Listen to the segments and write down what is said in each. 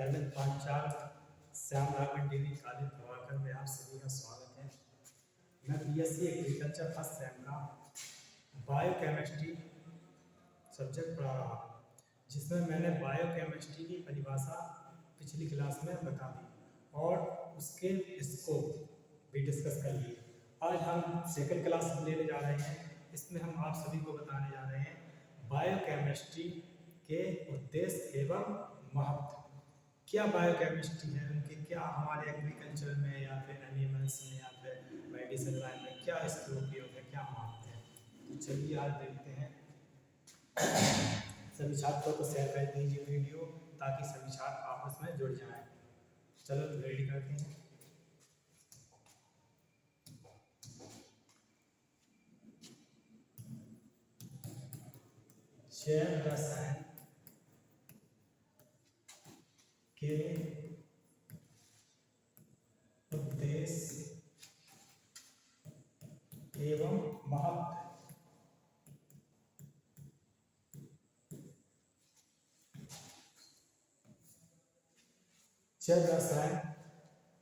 गणित पाठ 4 Shyam Raghavan degree college Prabhakar में आप सभी का स्वागत है। मैं बीएससी एग्रीकल्चर फर्स्ट सेम का बायोकेमिस्ट्री सब्जेक्ट पढ़ा रहा हूँ, जिसमें मैंने बायोकेमिस्ट्री की परिभाषा पिछली क्लास में बता दी और उसके स्कोप भी डिस्कस कर लिए। आज हम सेकंड क्लास लेने जा रहे हैं। इसमें हम आप सभी को बताने जा रहे हैं बायोकेमिस्ट्री के उद्देश्य एवं महत्व। क्या बायोकेमिस्ट्री है, उनके क्या हमारे एग्रीकल्चर में या फिर एनिमल्स में या फिर मेडिसिन लाइन में क्या इसके उपयोग है, क्या महत्व है। तो चलिए आज देखते हैं। सभी छात्रों को शेयर कर दीजिए वीडियो, ताकि सभी छात्र आपस में जुड़ जाएं। चलो तो रेडी करते हैं। जैव रसायन के उद्देश्य एवं महत्व। जैव रसायन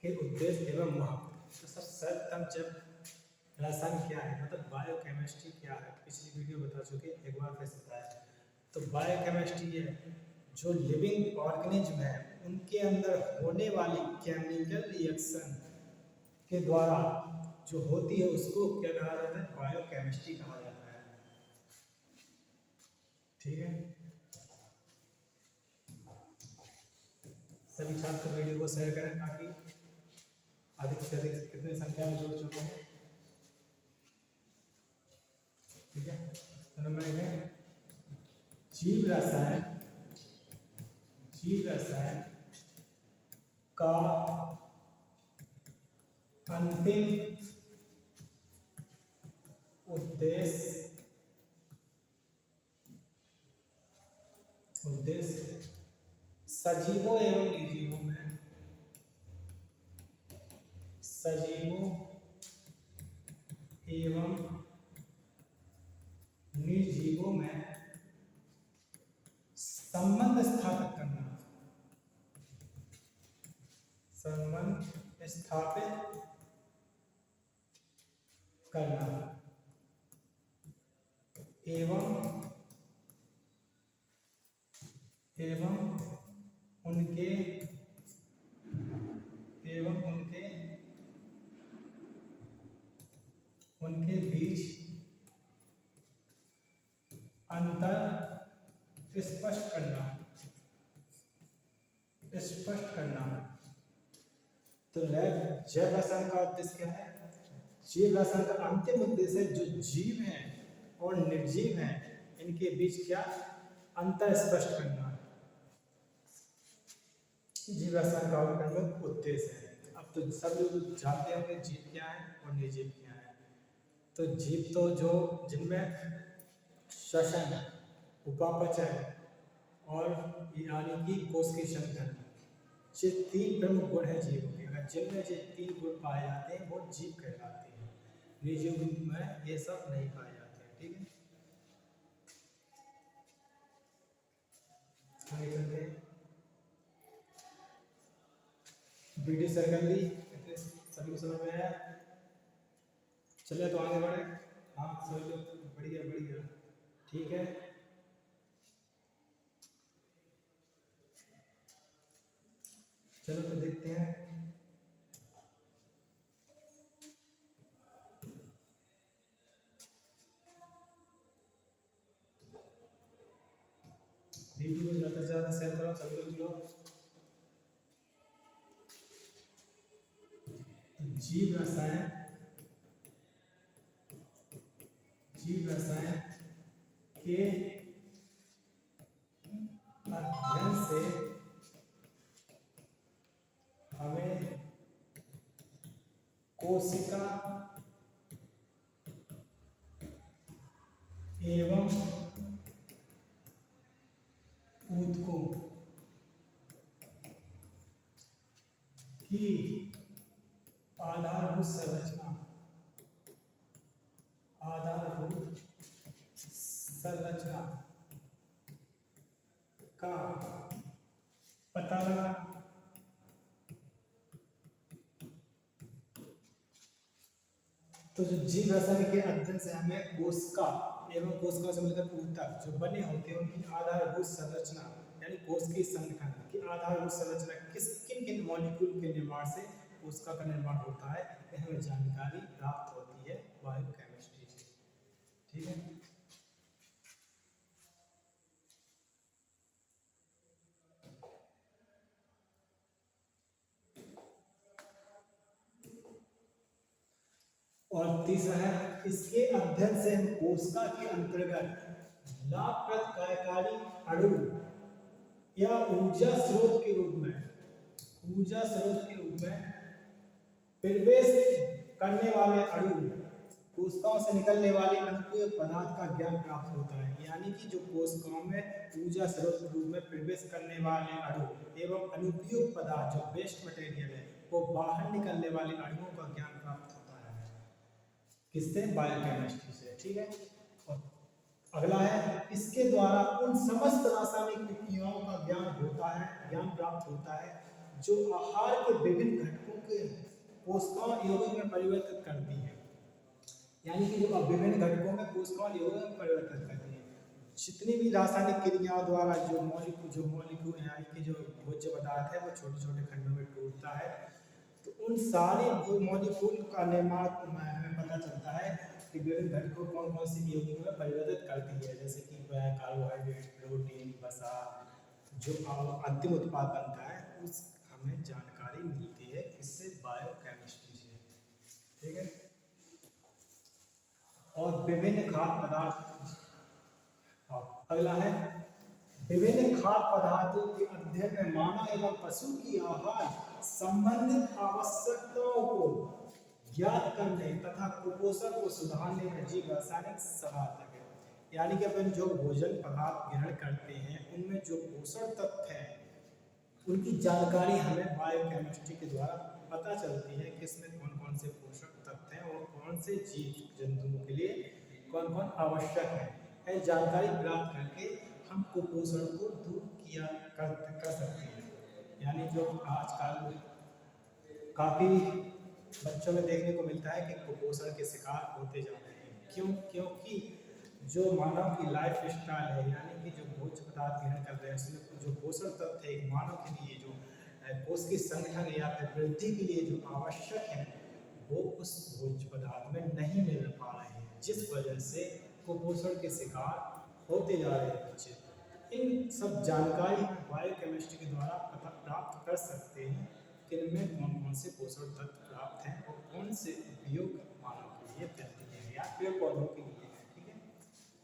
के उद्देश्य एवं महत्व। तो सब सर्वप्रथम जैव रसायन क्या है, मतलब बायोकेमिस्ट्री क्या है, पिछली वीडियो बता चुके, एक बार फिर से बताया। तो बायोकेमिस्ट्री है जो लिविंग ऑर्गेनिज्म है उनके अंदर होने वाली केमिकल रिएक्शन के द्वारा जो होती है उसको क्या कहा जाता है, बायोकेमिस्ट्री कहा जाता है। ठीक है, सभी छात्र वीडियो को शेयर करें ताकि अधिक से अधिक कितनी संख्या में जुड़ चुके हैं। ठीक है, तो नंबर 1 है जीव रसायन का अंतिम उद्देश्य सजीवों एवं निर्जीवों में संबंध स्थापित करना एवं उनके बीच अंतर स्पष्ट करना। तो जैव रसायन का उद्देश्य क्या है? जीव रसायन का अंतिम उद्देश्य जो जीव हैं और निर्जीव हैं इनके बीच क्या अंतर स्पष्ट करना है। जीव रसायन का प्रमुख उद्देश्य है। अब तो सब लोग जानते हैं जीव क्या है और निर्जीव क्या है। तो जीव तो जो जिनमें श्वसन, उपापचय और यानी कि कोशिका करना, ये 3 प्रमुख गुण है जीवों के। अगर जिनमें ये 3 गुण पाए जाते हैं वो जीव कहलाते हैं। निर्जीव में ये सब नहीं पाए जाते हैं। ठीक है, आगे चलते हैं। वीडियो शेयर कर दी, सभी को समझ में आया? चलिए तो आगे बढ़े। हाँ सभी लोग बढ़िया। ठीक है, चलो तो देखते हैं। वीडियो को ज़्यादा से ज़्यादा शेयर करो, सभी लोग। जीव रसायन के अध्ययन से हमें कोशिका एवं ऊतकों की आधारभूत संरचना का पता लगाना। तो जो जीव रसायन के अध्ययन से हमें कोशिका एवं कोशिका से मिलकर ऊतक जो बने होते हैं उनकी आधारभूत संरचना यानी कोश की संगठन की आधारभूत संरचना किन किन मॉलिक्यूल के निर्माण से कोशिका का निर्माण होता है, यह हमें जानकारी प्राप्त होती है बायोकेमिस्ट्री से। ठीक है। और तीसरा है इसके अध्ययन से हम कोशिका के अंतर्गत लाभप्रद कार्यकारी अणु या ऊर्जा स्रोत के रूप में प्रवेश करने वाले अणु कोशिकाओं से निकलने वाले अनुप्रयोग पदार्थ का ज्ञान प्राप्त होता है। यानी कि जो कोशिकाओं में ऊर्जा स्रोत के रूप में प्रवेश करने वाले अणु एवं अनुप्रयोग पदार्थ जो वेस्ट मटेरियल है वो बाहर निकलने वाले अणुओं का ज्ञान प्राप्त होता है किससे? बायोकेमिस्ट्री से। ठीक है। और अगला है इसके द्वारा उन समस्त रासायनिक क्रियाओं का ज्ञान प्राप्त होता है जो आहार के विभिन्न घटकों के कोशिकाओं यौगिक में परिवर्तित करती है। यानी कि जो विभिन्न घटकों में कोशिकाओं यौगिक में परिवर्तित करती है, जितनी भी रासायनिक क्रियाओं द्वारा जो मॉलिक्यूल यानी कि जो भोज्य पदार्थ है वो छोटे छोटे खंडों में टूटता है, तो उन सारे मॉलिक्यूल का निर्माण हमें पता चलता है कि विभिन्न घटकों कौन कौन सी यौगिक में परिवर्तित करती है, जैसे कि कार्बोहाइड्रेट, प्रोटीन, वसा, जो अंतिम उत्पाद बनता है उस हमें जानकारी मिलती है इससे बायोकेमिस्ट्री से। ठीक है। और विभिन्न खाद्य पदार्थ, अगला है विभिन्न खाद्य पदार्थों के अध्ययन में मानव एवं पशु की आहार संबंधित आवश्यकताओं को ज्ञात करने तथा कुपोषण को सुधारने में जीव रासायनिक सहायता है। यानी कि अपन जो भोजन पदार्थ ग्रहण करते हैं उनमें जो पोषण तत्व है उनकी जानकारी हमें बायोकेमिस्ट्री के द्वारा पता चलती है कि इसमें कौन कौन से पोषक तत्व हैं और कौन से जीव जंतुओं के लिए कौन कौन आवश्यक है। यह जानकारी प्राप्त करके हम कुपोषण को दूर कर सकते हैं। यानी जो आजकल काफ़ी बच्चों में देखने को मिलता है कि कुपोषण के शिकार होते जा रहे हैं। क्योंकि जो मानव की लाइफ स्टाइल है, यानी कि जो भोज्य पदार्थ ग्रहण कर रहे हैं उसमें जो पोषण तत्व है एक मानव के लिए जो कोश की संगठन या फिर वृद्धि के लिए जो आवश्यक है वो उस भोज्य पदार्थ में नहीं मिल पा रहे हैं, जिस वजह से कुपोषण के शिकार होते जा रहे हैं बच्चे। इन सब जानकारी हम बायोकेमिस्ट्री के द्वारा प्राप्त कर सकते हैं कि इनमें कौन कौन से पोषण तत्व प्राप्त हैं और कौन से उपयोग मानव के लिए करते हैं या पेड़ पौधों के लिए है। ठीक है।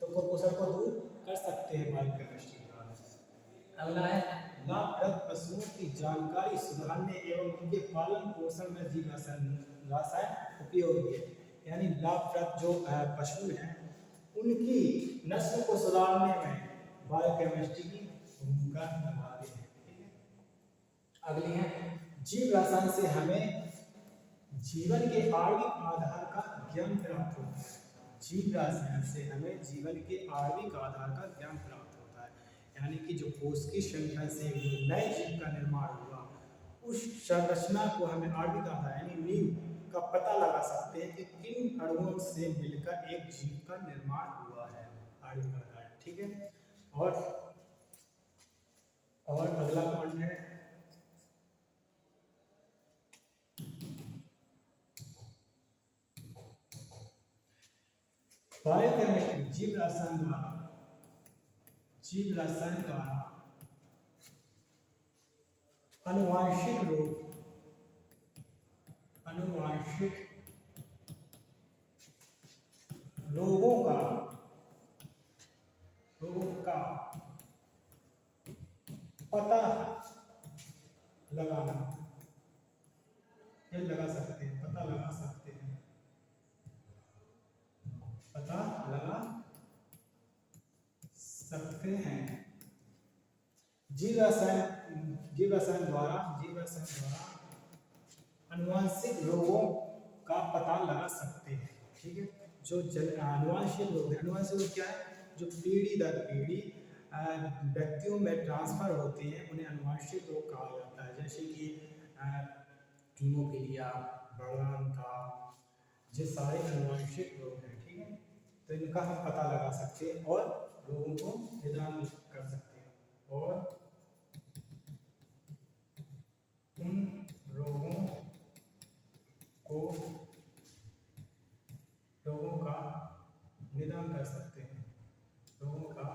तो कुपोषण को दूर कर सकते हैं बायोकेमिस्ट्री के द्वारा। अगला है लाभप्रद पशुओं की जानकारी सुधारने एवं उनके पालन पोषण में जीव रसायन उपयोगी है। यानी लाभप्रद जो पशु हैं उनकी नस्ल को सुधारने में बायोकेमिस्ट्री की भूमिका निभाते हैं। ठीक है। अगली है जीव रसायन से हमें जीवन के आणविक आधार का ज्ञान प्राप्त होता है। जीव रसायन से हमें जीवन के आणविक आधार का ज्ञान प्राप्त होता है। यानी कि जो कोश की श्रृंखला से जो नए जीव का निर्माण हुआ उस संरचना को हमें आणविक आधार यानी नींव का पता लगा सकते हैं कि किन अणुओं से मिलकर एक जीव का निर्माण हुआ है, आणविक आधार। ठीक है। और अगला पॉइंट है बायोकेमिस्ट्री जीव रसायन द्वारा आनुवांशिक रोगों का पता लगाना लगा सकते हैं जीव रसायन द्वारा आनुवांशिक रोगों का पता लगा सकते हैं। ठीक है। जो आनुवांशिक रोग है, आनुवांशिक रोग क्या है? जो पीढ़ी दर पीढ़ी व्यक्तियों में ट्रांसफर होते हैं उन्हें अनुवांशिक रोग कहा जाता है, जैसे कि हीमोफीलिया, बढ़ानता, ये सारे अनुवांशिक रोग हैं। ठीक है, तो इनका हम पता लगा सकते हैं और रोगों को निदान कर सकते हैं और उन रोगों का निदान कर सकते हैं, रोगों का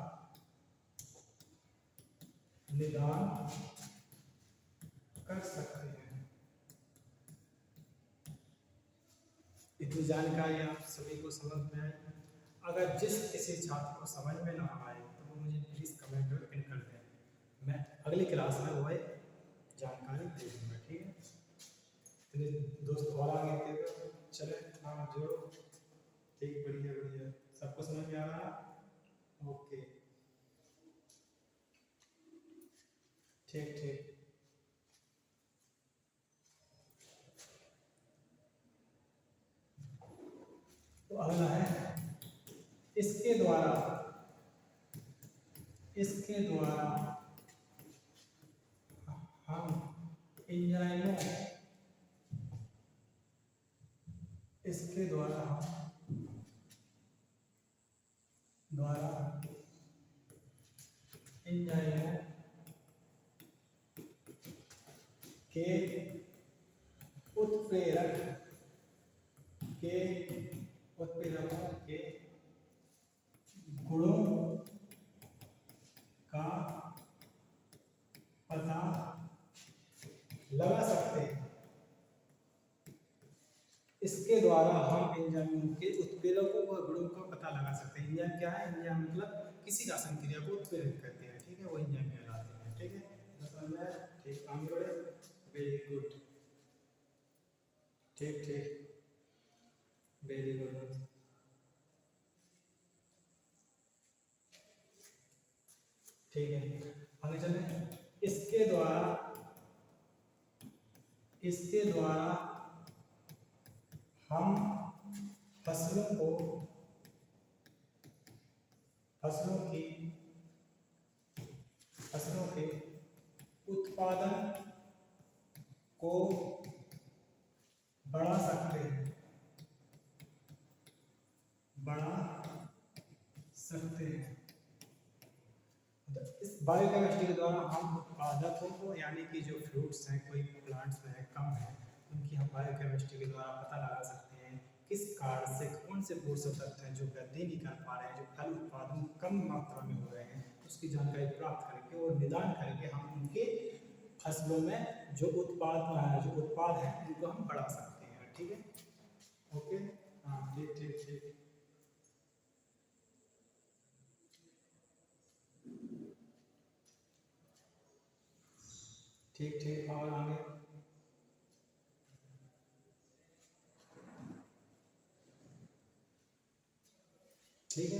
निदान कर सकते हैं। इतनी जानकारी आप सभी को समझ में आई? अगर जिस किसी छात्र को समझ में ना आए तो वो मुझे प्लीज़ कमेंट में पिन कर दें, मैं अगली क्लास में वो जानकारी दे दूँगा। ठीक है, तो दोस्त और आगे के चले, हाँ जोड़ो। ठीक, बढ़िया बढ़िया, सबको समझ में आ रहा? ओके, ठीक ठीक। तो अगला है इसके द्वारा हम एंजाइमों इसके द्वारा एंजाइमों के उत्प्रेरकों के गुणों का पता लगा सकते हैं। इसके द्वारा हम एंजाइमों के उत्प्रेरकों व गुणों का पता लगा सकते हैं। एंजाइम क्या है? एंजाइम मतलब किसी रासायन क्रिया को उत्प्रेरित करते हैं। ठीक है, वो एंजाइम कहलाते हैं। ठीक है, समझ में? ठीक, आगे बढ़े। वेरी गुड, ठीक ठीक, वेरी गुड। ठीक है, आगे चलें। इसके द्वारा हम फसलों के उत्पादन को बढ़ा सकते हैं। इस बायोकेमिस्ट्री के द्वारा हम उत्पादकों को, यानी कि जो फ्रूट्स हैं, कोई प्लांट्स में है, कम है, उनकी हम बायोकेमिस्ट्री के द्वारा पता लगा सकते हैं किस कारण से कौन से पोषक तत्व हैं जो वृद्धि नहीं कर पा रहे हैं, जो फल उत्पादन कम मात्रा में हो रहे हैं, उसकी जानकारी प्राप्त करके और निदान करके हम उनके फसलों में जो उत्पाद है उनको हम बढ़ा सकते हैं। ठीक है, ओके, हाँ ठीक ठीक ठीक, ठीक ठीक, और आगे। ठीक है,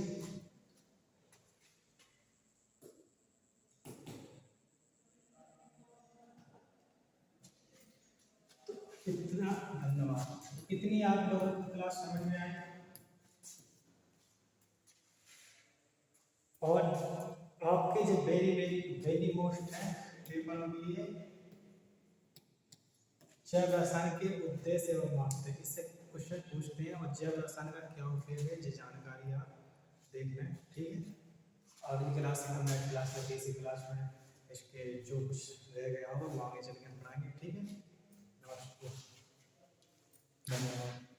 तो इतना धन्यवाद। कितनी आप लोगों को क्लास समझ में आई? और आपके जो वेरी वेरी वेरी मोस्ट है पेपर के लिए जैव रसायन के उद्देश्य एवं महत्व, इससे क्वेश्चन पूछते हैं और जैव रसायन का क्या उपयोग है ये जानकारी आप देख लें। ठीक है, अगली क्लास में, नेक्स्ट क्लास में, तीसरी क्लास में इसके जो कुछ रह गया होगा वो आगे चल के हम पढ़ाएंगे। ठीक है, नमस्कार, धन्यवाद।